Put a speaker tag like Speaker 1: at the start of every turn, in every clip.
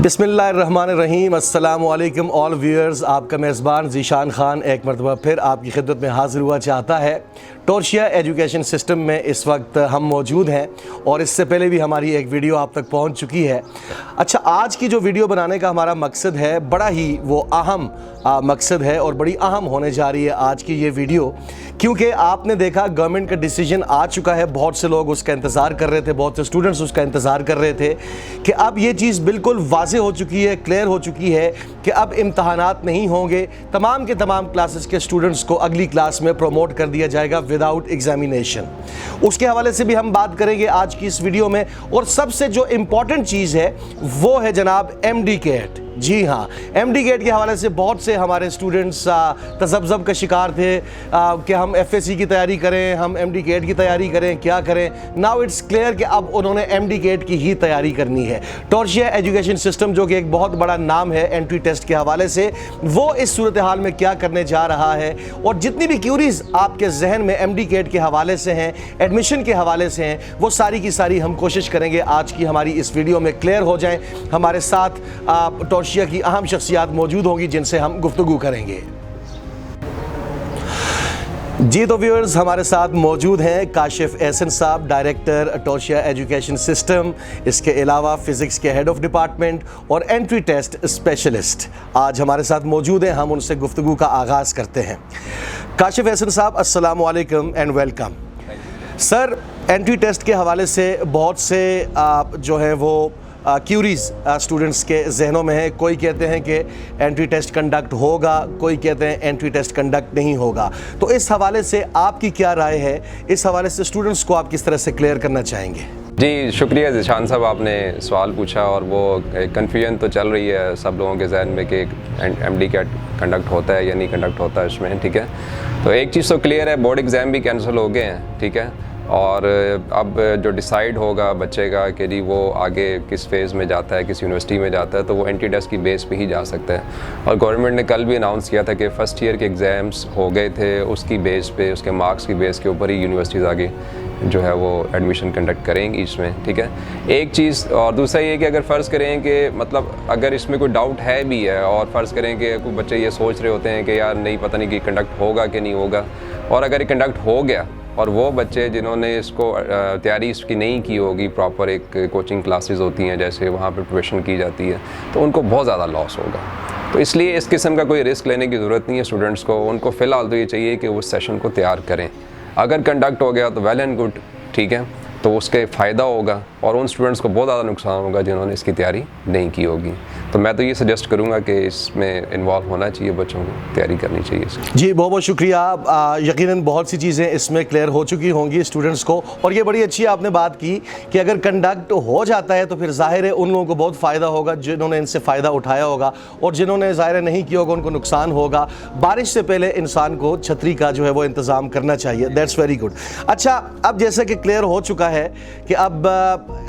Speaker 1: बिस्मिल्लाहिर्रहमानिर्रहीम। अस्सलामु अलैकुम ऑल व्यूअर्स। आपका मेज़बान ज़ीशान ख़ान एक मरतबा फिर आपकी खिदमत में हाज़िर हुआ चाहता है। टोर्शिया एजुकेशन सिस्टम में इस वक्त हम मौजूद हैं और इससे पहले भी हमारी एक वीडियो आप तक पहुंच चुकी है। अच्छा, आज की जो वीडियो बनाने का हमारा मकसद है बड़ा ही वो अहम मकसद है और बड़ी अहम होने जा रही है आज की ये वीडियो, क्योंकि आपने देखा गवर्नमेंट का डिसीजन आ चुका है। बहुत से लोग उसका इंतज़ार कर रहे थे, बहुत से स्टूडेंट्स उसका इंतज़ार कर रहे थे कि अब ये चीज़ बिल्कुल वाज़ेह हो चुकी है, क्लियर हो चुकी है कि अब इम्तहानात नहीं होंगे। तमाम के तमाम क्लासेस के स्टूडेंट्स को अगली क्लास में प्रमोट कर दिया जाएगा विदाउट एग्जामिनेशन। उसके हवाले से भी हम बात करेंगे आज की इस वीडियो में। और सबसे जो इम्पॉर्टेंट चीज़ है वो है जनाब MD कैट। जी हाँ, MD कैट के हवाले से बहुत से हमारे स्टूडेंट्स तज़ब्ज़ब का शिकार थे कि हम FSC की तैयारी करें, हम MD कैट की तैयारी करें, क्या करें। नाउ इट्स क्लियर कि अब उन्होंने MD कैट की ही तैयारी करनी है। टोर्शिया एजुकेशन सिस्टम जो कि एक बहुत बड़ा नाम है एंट्री टेस्ट के हवाले से, वो इस सूरत हाल में क्या करने जा रहा है। और जितनी भी क्यूरीज आपके जहन में MD कैट के हवाले से हैं, एडमिशन के हवाले से हैं, वो सारी की सारी हम कोशिश करेंगे आज की हमारी इस वीडियो में क्लियर हो जाएं। हमारे साथ टोर्शिया की अहम शख्सियात मौजूद होंगी जिनसे हम गुफ्तगू करेंगे। जी तो व्यूअर्स, हमारे साथ मौजूद हैं काशिफ एहसन साहब, डायरेक्टर टोर्शिया एजुकेशन सिस्टम, इसके अलावा फ़िज़िक्स के हेड ऑफ डिपार्टमेंट और एंट्री टेस्ट स्पेशलिस्ट आज हमारे साथ मौजूद हैं। हम उनसे गुफ्तगू का आगाज़ करते हैं। काशिफ एहसन साहब, अस्सलामु अलैकुम and welcome. Sir, entry test के हवाले से बहुत से जो हैं वो क्यूरीज स्टूडेंट्स के जहनों में है। कोई कहते हैं कि एंट्री टेस्ट कंडक्ट होगा, कोई कहते हैं एंट्री टेस्ट कंडक्ट नहीं होगा। तो इस हवाले से आपकी क्या राय है? इस हवाले से स्टूडेंट्स को आप किस तरह से क्लियर करना चाहेंगे?
Speaker 2: जी शुक्रिया ज़ीशान साहब, आपने सवाल पूछा और वो कन्फ्यूजन तो चल रही है सब लोगों के जहन में कि MD कैट कंडक्ट होता है या नहीं कंडक्ट होता है इसमें, ठीक है। तो एक चीज़ तो क्लियर है, बोर्ड एग्ज़ाम भी कैंसिल हो गए हैं, ठीक है। और अब जो डिसाइड होगा बच्चे का कि जी वो आगे किस फेज़ में जाता है, किस यूनिवर्सिटी में जाता है, तो वो एंट्री टेस्ट की बेस पे ही जा सकता है। और गवर्नमेंट ने कल भी अनाउंस किया था कि फ़र्स्ट ईयर के एग्ज़ाम्स हो गए थे, उसकी बेस पे, उसके मार्क्स की बेस के ऊपर ही यूनिवर्सिटीज़ आगे जो है वो एडमिशन कंडक्ट करेंगी इसमें, ठीक है। एक चीज़ और दूसरा ये कि अगर फ़र्ज़ करें कि मतलब अगर इसमें कोई डाउट है भी है और फ़र्ज़ करें कि कुछ बच्चे ये सोच रहे होते हैं कि यार नहीं पता नहीं कि कंडक्ट होगा कि नहीं होगा, और अगर ये कंडक्ट हो गया और वो बच्चे जिन्होंने इसको तैयारी इसकी नहीं की होगी, प्रॉपर एक कोचिंग क्लासेस होती हैं जैसे वहाँ पे प्रिपरेशन की जाती है, तो उनको बहुत ज़्यादा लॉस होगा। तो इसलिए इस किस्म का कोई रिस्क लेने की ज़रूरत नहीं है स्टूडेंट्स को। उनको फ़िलहाल तो ये चाहिए कि उस सेशन को तैयार करें। अगर कंडक्ट हो गया तो वेल एंड गुड, ठीक है, तो उसके फ़ायदा होगा और उन स्टूडेंट्स को बहुत ज़्यादा नुकसान होगा जिन्होंने इसकी तैयारी नहीं की होगी। तो मैं तो ये सजेस्ट करूँगा कि इसमें इन्वॉल्व होना चाहिए, बच्चों को तैयारी करनी चाहिए इसकी।
Speaker 1: जी बहुत बहुत शुक्रिया। यकीनन बहुत सी चीज़ें इसमें क्लियर हो चुकी होंगी स्टूडेंट्स को, और ये बड़ी अच्छी आपने बात की कि अगर कंडक्ट हो जाता है तो फिर ज़ाहिर है उन लोगों को बहुत फ़ायदा होगा जिन्होंने इनसे फ़ायदा उठाया होगा, और जिन्होंने ज़ाहिर नहीं किया होगा उनको नुकसान होगा। बारिश से पहले इंसान को छतरी का जो है वो इंतज़ाम करना चाहिए। That's very good. अच्छा, अब जैसे कि क्लियर हो चुका है कि अब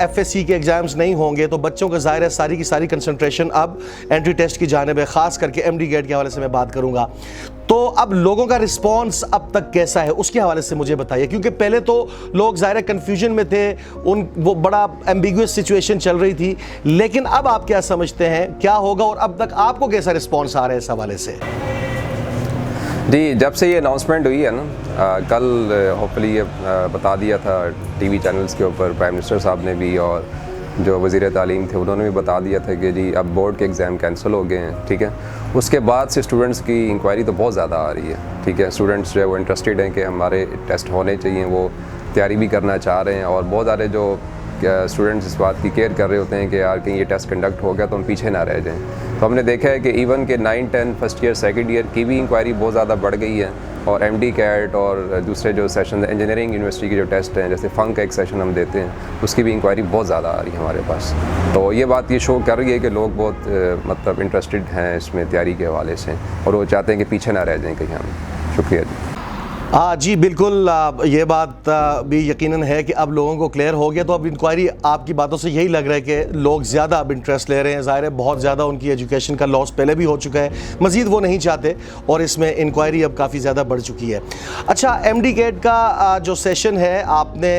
Speaker 1: FSC के एग्ज़ाम्स नहीं होंगे, तो बच्चों का ज़ाहिर है सारी की सारी कंसंट्रेशन अब एंट्री टेस्ट की जानिब है, ख़ास करके MD कैट के हवाले से मैं बात करूंगा। तो अब लोगों का रिस्पांस अब तक कैसा है उसके हवाले से मुझे बताइए, क्योंकि पहले तो लोग ज़ाहिर कन्फ्यूजन में थे, वो बड़ा एम्बिगुअस सिचुएशन चल रही थी, लेकिन अब आप क्या समझते हैं क्या होगा और अब तक आपको कैसा रिस्पांस आ रहा है इस हवाले से?
Speaker 2: जी, जब से ये अनाउंसमेंट हुई है ना, कल होपफुली ये बता दिया था TV चैनल्स के ऊपर, प्राइम मिनिस्टर साहब ने भी और जो वज़ीर तालीम थे उन्होंने भी बता दिया था कि जी अब बोर्ड के एग्ज़ाम कैंसिल हो गए हैं, ठीक है। उसके बाद से स्टूडेंट्स की इंक्वायरी तो बहुत ज़्यादा आ रही है, ठीक है। स्टूडेंट्स जो है वो इंटरेस्टेड हैं कि हमारे टेस्ट होने चाहिए, वो तैयारी भी करना चाह रहे हैं, और बहुत सारे जो स्टूडेंट्स इस बात की केयर कर रहे होते हैं कि यार कहीं ये टेस्ट कंडक्ट हो गया तो हम पीछे ना रह जाएं। तो हमने देखा है कि इवन के 9, 10 फर्स्ट ईयर, सेकंड ईयर की भी इंक्वायरी बहुत ज़्यादा बढ़ गई है, और MD कैट और दूसरे जो सेशन इंजीनियरिंग यूनिवर्सिटी के जो टेस्ट हैं, जैसे फंक का एक सेशन हम देते हैं, उसकी भी इंक्वायरी बहुत ज़्यादा आ रही है हमारे पास। तो ये बात ये शो कर रही है कि लोग बहुत मतलब इंटरेस्टेड हैं इसमें तैयारी के हवाले से, और वो चाहते हैं कि पीछे ना रह जाएँ कहीं हम। शुक्रिया जी।
Speaker 1: हाँ जी बिल्कुल, ये बात भी यकीनन है कि अब लोगों को क्लियर हो गया। तो अब इंक्वायरी आपकी बातों से यही लग रहा है कि लोग ज़्यादा अब इंटरेस्ट ले रहे हैं। ज़ाहिर है बहुत ज़्यादा उनकी एजुकेशन का लॉस पहले भी हो चुका है, मज़ीद वो नहीं चाहते, और इसमें इंक्वायरी अब काफ़ी ज़्यादा बढ़ चुकी है। अच्छा, MD कैट का जो सेशन है आपने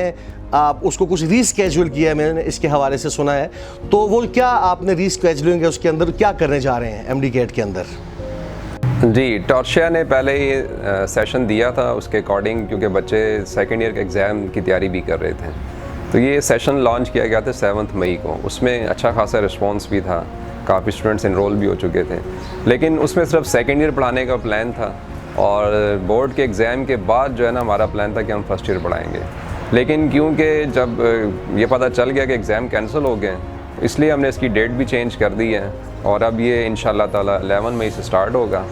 Speaker 1: उसको कुछ रीस्केड्यूल किया है, मैंने इसके हवाले से सुना है, तो वो क्या आपने रीस्केड्यूलिंग है उसके अंदर क्या करने जा रहे हैं MD कैट के अंदर?
Speaker 2: जी, टॉर्शिया ने पहले ही सेशन दिया था उसके अकॉर्डिंग, क्योंकि बच्चे सेकेंड ईयर के एग्ज़ाम की तैयारी भी कर रहे थे, तो ये सेशन लॉन्च किया गया था 7 मई को। उसमें अच्छा खासा रिस्पॉन्स भी था, काफ़ी स्टूडेंट्स इनरोल भी हो चुके थे, लेकिन उसमें सिर्फ सेकेंड ईयर पढ़ाने का प्लान था और बोर्ड के एग्ज़ाम के बाद जो है ना हमारा प्लान था कि हम फर्स्ट ईयर पढ़ाएंगे। लेकिन क्योंकि जब ये पता चल गया कि एग्ज़ाम कैंसिल हो गए, इसलिए हमने इसकी डेट भी चेंज कर दी है और अब ये इंशाल्लाह ताला 11 मई से स्टार्ट होगा,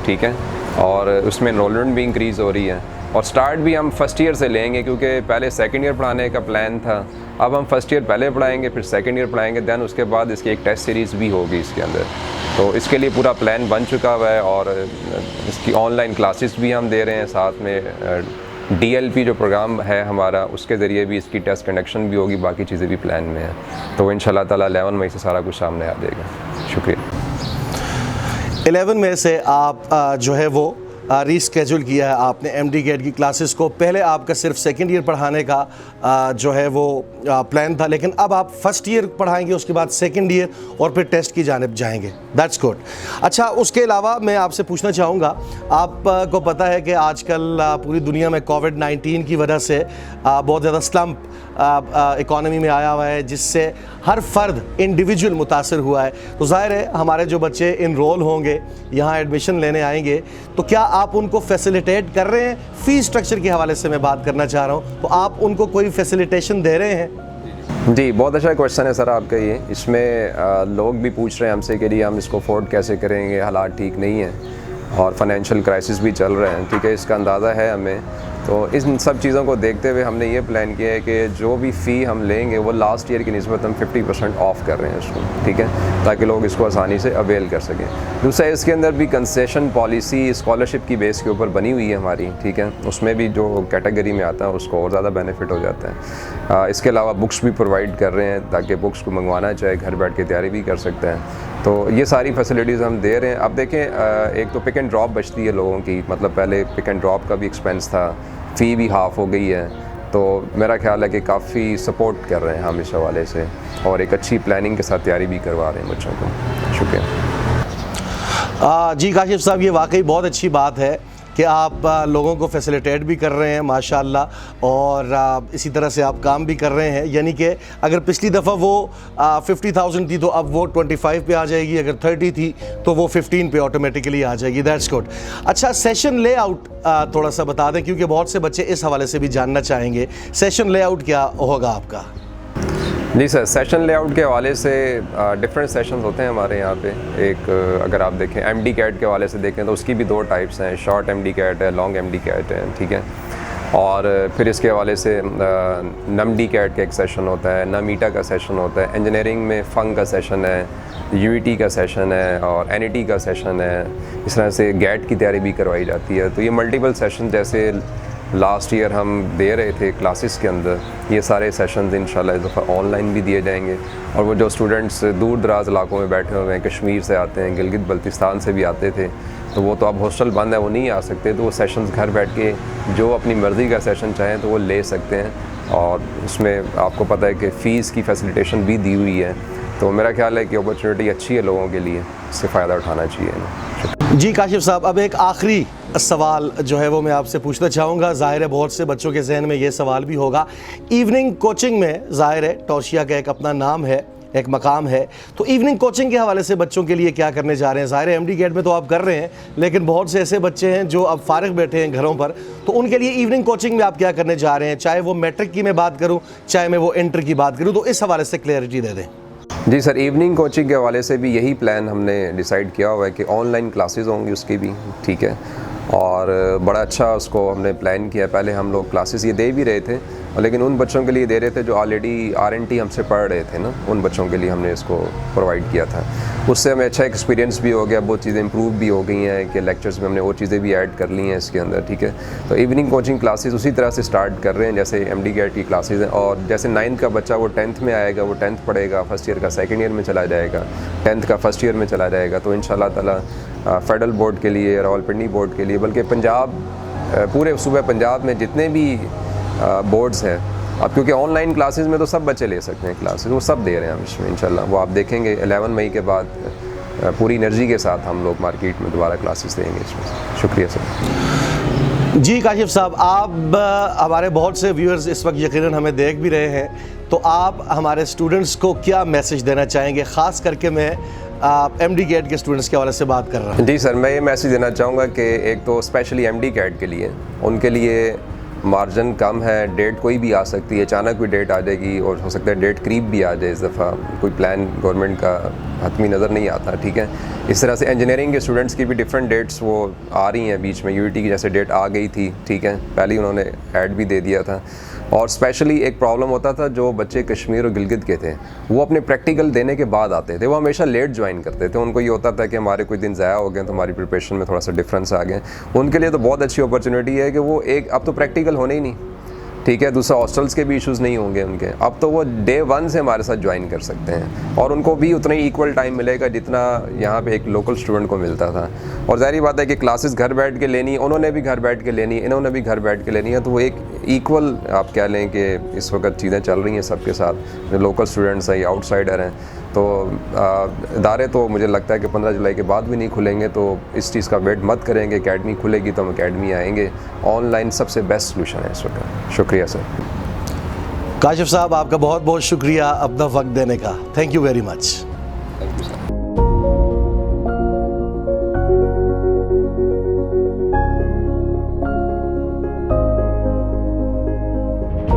Speaker 2: ठीक है। और उसमें एनरोलमेंट भी इंक्रीज़ हो रही है और स्टार्ट भी हम फर्स्ट ईयर से लेंगे, क्योंकि पहले सेकंड ईयर पढ़ाने का प्लान था। अब हम फर्स्ट ईयर पहले पढ़ाएंगे, फिर सेकंड ईयर पढ़ाएंगे, दैन उसके बाद इसकी एक टेस्ट सीरीज़ भी होगी इसके अंदर। तो इसके लिए पूरा प्लान बन चुका हुआ है और इसकी ऑनलाइन क्लासेस भी हम दे रहे हैं, साथ में DLP जो प्रोग्राम है हमारा, उसके ज़रिए भी इसकी टेस्ट कंडक्शन भी होगी, बाकी चीज़ें भी प्लान में हैं। तो इंशाल्लाह ताला 11 मई से सारा कुछ सामने आ जाएगा। शुक्रिया।
Speaker 1: 11 मई से आप जो है वो रीस्केड्यूल किया है आपने MD कैट की क्लासेस को। पहले आपका सिर्फ सेकंड ईयर पढ़ाने का जो है वो प्लान था, लेकिन अब आप फर्स्ट ईयर पढ़ाएंगे, उसके बाद सेकंड ईयर और फिर टेस्ट की जानिब जाएंगे। That's good. अच्छा, उसके अलावा मैं आपसे पूछना चाहूँगा, आपको पता है कि आजकल पूरी दुनिया में कोविड-19 की वजह से बहुत ज़्यादा स्लम्प इकॉनमी में आया हुआ है, जिससे हर फर्द इंडिविजुअल मुतासर हुआ है। तो ज़ाहिर है हमारे जो बच्चे इनरोल होंगे, यहाँ एडमिशन लेने आएंगे, तो क्या आप उनको फैसिलिटेट कर रहे हैं? फ़ी स्ट्रक्चर के हवाले से मैं बात करना चाह रहा हूँ, तो आप उनको कोई फैसिलिटेशन दे रहे हैं?
Speaker 2: जी, बहुत अच्छा क्वेश्चन है सर आपका ये। इसमें लोग भी पूछ रहे हैं हमसे कि हम इसको अफोर्ड कैसे करेंगे, हालात ठीक नहीं है और फाइनेंशियल क्राइसिस भी चल रहे हैं, ठीक है, इसका अंदाज़ा है हमें। तो इन सब चीज़ों को देखते हुए हमने ये प्लान किया है कि जो भी फ़ी हम लेंगे वो लास्ट ईयर की निस्बत हम 50% ऑफ कर रहे हैं उसको, ठीक है, ताकि लोग इसको आसानी से अवेल कर सकें। दूसरा, इसके अंदर भी कंसेशन पॉलिसी स्कॉलरशिप की बेस के ऊपर बनी हुई है हमारी, ठीक है, उसमें भी जो कैटेगरी में आता है उसको और ज़्यादा बेनिफिट हो जाता है। इसके अलावा बुक्स भी प्रोवाइड कर रहे हैं ताकि बुक्स को मंगवाना चाहे घर बैठ के तैयारी भी कर सकते हैं। तो ये सारी फैसिलिटीज़ हम दे रहे हैं। अब देखें, एक तो पिक एंड ड्रॉप बचती है लोगों की, मतलब पहले पिक एंड ड्रॉप का भी एक्सपेंस था, फ़ी भी हाफ़ हो गई है, तो मेरा ख्याल है कि काफ़ी सपोर्ट कर रहे हैं हम इस हवाले से और एक अच्छी प्लानिंग के साथ तैयारी भी करवा रहे हैं बच्चों को। शुक्रिया।
Speaker 1: जी काशिफ साहब, ये वाकई बहुत अच्छी बात है कि आप लोगों को फैसिलिटेट भी कर रहे हैं माशाल्लाह, और इसी तरह से आप काम भी कर रहे हैं। यानी कि अगर पिछली दफ़ा वो 50,000 थी तो अब वो 25 पे आ जाएगी, अगर 30 थी तो वो 15 पे ऑटोमेटिकली आ जाएगी। That's good. अच्छा, सेशन लेआउट थोड़ा सा बता दें, क्योंकि बहुत से बच्चे इस हवाले से भी जानना चाहेंगे। सेशन लेआउट क्या होगा आपका?
Speaker 2: जी सर, सेशन लेआउट के हवाले से डिफरेंट सेशंस होते हैं हमारे यहाँ पे। एक अगर आप देखें MD कैट के हवाले से देखें तो उसकी भी 2 टाइप्स हैं, शॉर्ट MD कैट है, लॉन्ग MD कैट है, ठीक है। और फिर इसके हवाले से NMD कैट का एक सेशन होता है, NMETA का सेशन होता है, इंजीनियरिंग में फंग का सेशन है, UET का सेशन है और NET का सेशन है। इस तरह से गेट की तैयारी भी करवाई जाती है। तो ये मल्टीपल सेशन जैसे लास्ट ईयर हम दे रहे थे क्लासेस के अंदर, ये सारे सेशंस इंशाल्लाह इस दफ़ा ऑनलाइन भी दिए जाएंगे। और वो जो स्टूडेंट्स दूर दराज इलाकों में बैठे हुए हैं, कश्मीर से आते हैं, गिलगित बल्तिस्तान से भी आते थे, तो वो तो अब हॉस्टल बंद है, वो नहीं आ सकते, तो वो सेशंस घर बैठ के जो अपनी मर्ज़ी का सेशन चाहें तो वो ले सकते हैं। और उसमें आपको पता है कि फ़ीस की फैसिलिटेशन भी दी हुई है। तो मेरा ख्याल है कि अपॉर्चुनिटी अच्छी है लोगों के लिए, इससे फ़ायदा उठाना चाहिए।
Speaker 1: जी काशिफ साहब, अब एक आखिरी सवाल जो है वो मैं आपसे पूछना चाहूँगा। ज़ाहिर है बहुत से बच्चों के जहन में ये सवाल भी होगा, इवनिंग कोचिंग में ज़ाहिर है टॉर्शिया का एक अपना नाम है, एक मकाम है, तो इवनिंग कोचिंग के हवाले से बच्चों के लिए क्या करने जा रहे हैं? ज़ाहिर है MD कैट में तो आप कर रहे हैं, लेकिन बहुत से ऐसे बच्चे हैं जो अब फारिग बैठे हैं घरों पर, तो उनके लिए इवनिंग कोचिंग में आप क्या करने जा रहे हैं? चाहे वो मैट्रिक की मैं बात करूँ, चाहे मैं वो इंटर की बात करूँ, तो इस हवाले से क्लैरिटी दे दें।
Speaker 2: जी सर, इवनिंग कोचिंग के हवाले से भी यही प्लान हमने डिसाइड किया हुआ है कि ऑनलाइन क्लासेस होंगी उसकी भी, ठीक है, और बड़ा अच्छा उसको हमने प्लान किया। पहले हम लोग क्लासेस ये दे भी रहे थे, लेकिन उन बच्चों के लिए दे रहे थे जो ऑलरेडी RNT हमसे पढ़ रहे थे ना, उन बच्चों के लिए हमने इसको प्रोवाइड किया था। उससे हमें अच्छा एक्सपीरियंस भी हो गया, बहुत चीज़ें इंप्रूव भी हो गई हैं कि लेक्चर्स में हमने वो चीज़ें भी ऐड कर ली हैं इसके अंदर, ठीक है। तो इवनिंग कोचिंग क्लासेस उसी तरह से स्टार्ट कर रहे हैं जैसे MD कैट की क्लासेस हैं। और जैसे 9th का बच्चा वो 10th में आएगा, वो 10th पढ़ेगा, फर्स्ट ईयर का सेकेंड ईयर में चला जाएगा, 10th का फर्स्ट ईयर में चला जाएगा। तो इंशाल्लाह ताला फेडरल बोर्ड के लिए, रावलपिंडी बोर्ड के लिए, बल्कि पंजाब, पूरे सूबे पंजाब में जितने भी बोर्ड्स हैं اب کیونکہ آن لائن کلاسز میں تو سب بچے لے سکتے ہیں کلاسز, وہ سب دے رہے ہیں ہم اس میں انشاءاللہ. وہ آپ دیکھیں گے 11 مئی کے بعد پوری انرجی کے ساتھ ہم لوگ مارکیٹ میں دوبارہ کلاسز دیں گے اس میں. شکریہ سر.
Speaker 1: جی کاشف صاحب, آپ ہمارے بہت سے ویورز اس وقت یقیناً ہمیں دیکھ بھی رہے ہیں, تو آپ ہمارے اسٹوڈنٹس کو کیا میسیج دینا چاہیں گے؟ خاص کر کے میں ایم ڈی کیٹ کے اسٹوڈنٹس کے حوالے سے بات کر رہا ہوں.
Speaker 2: جی سر, میں یہ میسیج دینا چاہوں گا کہ ایک تو اسپیشلی ایم ڈی کیٹ کے لیے, ان کے لیے مارجن کم ہے, ڈیٹ کوئی بھی آ سکتی ہے, اچانک کوئی ڈیٹ آ جائے گی, اور ہو سکتا ہے ڈیٹ قریب بھی آ جائے اس دفعہ, کوئی پلان گورنمنٹ کا حتمی نظر نہیں آتا. ٹھیک ہے, اس طرح سے انجینئرنگ کے اسٹوڈنٹس کی بھی ڈفرینٹ ڈیٹس وہ آ رہی ہیں بیچ میں. یو ٹی کی جیسے ڈیٹ آ گئی تھی, ٹھیک ہے, پہلے ہی انہوں نے ایڈ بھی دے دیا تھا. اور اسپیشلی ایک پرابلم ہوتا تھا, جو بچے کشمیر اور گلگت کے تھے وہ اپنے پریکٹیکل دینے کے بعد آتے تھے, وہ ہمیشہ لیٹ جوائن کرتے تھے. ان کو یہ ہوتا تھا کہ ہمارے کوئی دن ضائع ہو گئے تو ہماری پریپریشن میں تھوڑا سا ڈفرینس آ گئے. ان کے لیے تو بہت اچھی اپرچونیٹی ہے کہ وہ اب تو پریکٹیکل ہونے ہی نہیں, ٹھیک ہے, دوسرا ہاسٹلس کے بھی ایشوز نہیں ہوں گے ان کے. اب تو وہ ڈے 1 سے ہمارے ساتھ جوائن کر سکتے ہیں, اور ان کو بھی اتنا ہی ایکول ٹائم ملے گا جتنا یہاں پہ ایک لوکل اسٹوڈنٹ کو ملتا تھا. اور ظاہری بات ہے کہ کلاسز گھر بیٹھ کے لینی, انہوں نے بھی گھر بیٹھ کے لینی, انہوں نے بھی گھر بیٹھ کے لینی ہے, تو وہ ایک ایکول آپ کہہ لیں کہ اس وقت چیزیں چل رہی ہیں سب کے ساتھ. جو لوکل اسٹوڈنٹس ہیں یا آؤٹ سائڈر ہیں, تو ادارے تو مجھے لگتا ہے کہ 15 جولائی کے بعد بھی نہیں کھلیں گے, تو اس چیز کا ویٹ مت کریں گے. اکیڈمی کھلے گی تو ہم اکیڈمی آئیں گے. آن لائن سب سے بیسٹ سلوشن ہے اس وقت. شکریہ سر.
Speaker 1: کاشف صاحب, آپ کا بہت بہت شکریہ اپنا وقت دینے کا. Thank you very much.
Speaker 2: Thank you sir.